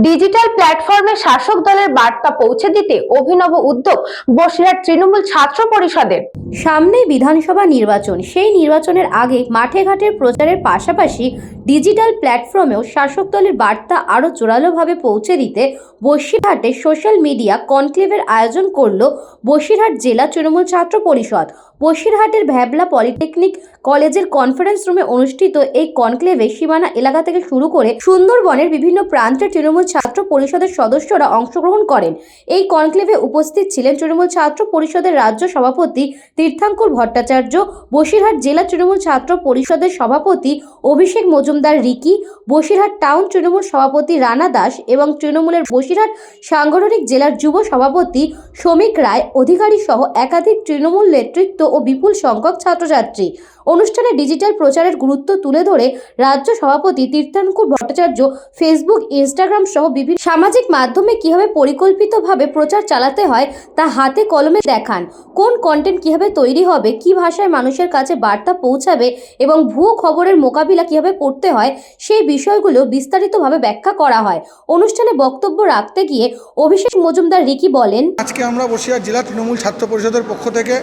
Digital প্ল্যাটফর্মে শাসক দলের বার্তা পৌঁছে দিতে অভিনব উদ্যোগ বসিরহাট তৃণমূল ছাত্র পরিষদের। সামনেই বিধানসভা নির্বাচন, সেই নির্বাচনের আগে মাঠে ঘাটের প্রচারের পাশাপাশি ডিজিটাল প্ল্যাটফর্মেও শাসক দলের বার্তা আরও জোরালোভাবে পৌঁছে দিতে বসিরহাটে সোশ্যাল মিডিয়া কনক্লেভের আয়োজন করল বসিরহাট জেলা তৃণমূল ছাত্র পরিষদ। বসিরহাটের ভ্যাবলা পলিটেকনিক কলেজের কনফারেন্স রুমে অনুষ্ঠিত এই কনক্লেভে সীমানা এলাকা থেকে শুরু করে সুন্দরবনের বিভিন্ন প্রান্তের তৃণমূল ছাত্র পরিষদের সদস্যরা অংশগ্রহণ করেন। এই কনক্লেভে উপস্থিত ছিলেন তৃণমূল ছাত্র পরিষদের রাজ্য সভাপতি তীর্থাঙ্কুর ভট্টাচার্য, বসিরহাট জেলা তৃণমূল ছাত্র পরিষদের সভাপতি অভিষেক মজুমদার রিকি, বসিরহাট টাউন তৃণমূল সভাপতি রানা দাস এবং তৃণমূলের বসিরহাট সাংগঠনিক জেলার যুব সভাপতি শ্রমিক রায় অধিকারী সহ একাধিক তৃণমূল নেতৃত্ব ও বিপুল সংখ্যক ছাত্রছাত্রী। অনুষ্ঠানে ডিজিটাল প্রচারের গুরুত্ব তুলে ধরে রাজ্য সভাপতি তীর্থাঙ্কুর ভট্টাচার্য ফেসবুক, ইনস্টাগ্রাম সহ বিভিন্ন সামাজিক মাধ্যমে কিভাবে পরিকল্পিতভাবে প্রচার চালাতে হয় তা হাতে কলমে দেখান। কোন কন্টেন্ট কিভাবে তৈরি হবে, কি ভাষায় মানুষের কাছে বার্তা পৌঁছাবে এবং ভুয়ো খবরের মোকাবিলা কিভাবে করতে হয় সেই বিষয়গুলো বিস্তারিতভাবে ব্যাখ্যা করা হয়। অনুষ্ঠানে বক্তব্য রাখতে গিয়ে অভিষেক মজুমদার রিকি বলেন, আজকে আমরা বসিরহাট জেলা তৃণমূল ছাত্র পরিষদের পক্ষ থেকে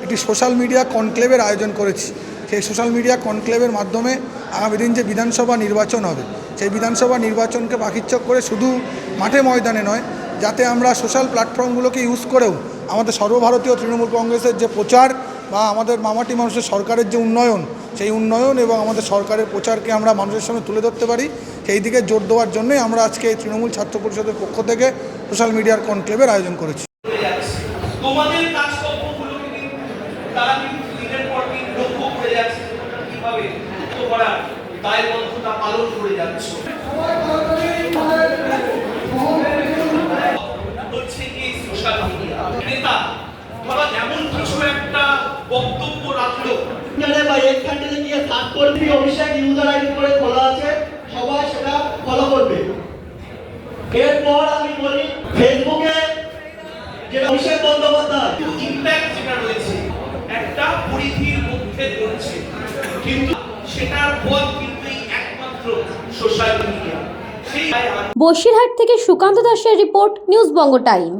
একটি সোশ্যাল মিডিয়া কনক্লেভের আয়োজন করেছি। সেই সোশ্যাল মিডিয়া কনক্লেভের মাধ্যমে আগামী দিন যে বিধানসভা নির্বাচন হবে, সেই বিধানসভা নির্বাচনকে পাখিচ্ছক করে শুধু মাঠে ময়দানে নয়, যাতে আমরা সোশ্যাল প্ল্যাটফর্মগুলোকে ইউজ করেও আমাদের সর্বভারতীয় তৃণমূল কংগ্রেসের যে প্রচার বা আমাদের মামাটি মানুষের সরকারের যে উন্নয়ন, সেই উন্নয়ন এবং আমাদের সরকারের প্রচারকে আমরা মানুষের সামনে তুলে ধরতে পারি, সেই দিকে জোর দেওয়ার জন্যই আমরা আজকে তৃণমূল ছাত্র পরিষদের পক্ষ থেকে সোশ্যাল মিডিয়ার কনক্লেভের আয়োজন করেছি। তোমাদের কাজকর্মগুলোকে তারা কিন্তু দিনের পর দিন লক্ষ্য করে যাচ্ছে, কিভাবে মুক্ত করার দায়বদ্ধতা পালন করে যাচ্ছে। হচ্ছে কি সোশ্যাল মিডিয়া নেতা ধরো এমন কিছু একটা বক্তব্য রাখলো, বা এখানে গিয়ে সার্চ করবি, অভিষেক ইউজার আইডি করে খোলা আছে, সবাই সেটা ফলো করবে। এরপর আমি বলি ফেসবুকে যে অভিষেক বন্দ্যোপাধ্যায় ইম্প্যাক্ট যেটা রয়েছে একটা পরিধির মধ্যে রয়েছে, কিন্তু সেটার পথ কিন্তু একমাত্র সোশ্যাল মিডিয়া। বসিরহাট থেকে সুকান্ত দাসের report, news Banga time.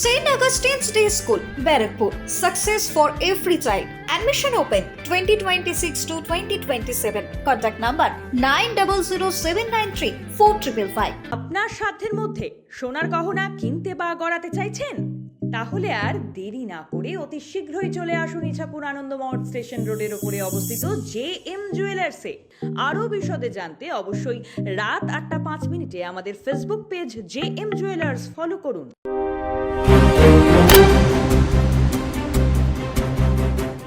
St. Augustine's Day School, Barakpur. Success for every child. Admission open 2026 to 2027. Contact number 9007934555. আপনার সাধ্যের মধ্যে সোনার গহনা কিনতে বা গড়াতে চাইছেন? তাহলে আর দেরি না করে অতি শীঘ্রই চলে আসুন ইছাপুর আনন্দমঠ স্টেশন রোডের উপরে অবস্থিত JM জুয়েলার্সে। আরও বিশদে জানতে অবশ্যই রাত 8টা 5 মিনিটে আমাদের Facebook page JM jewellers follow করুন।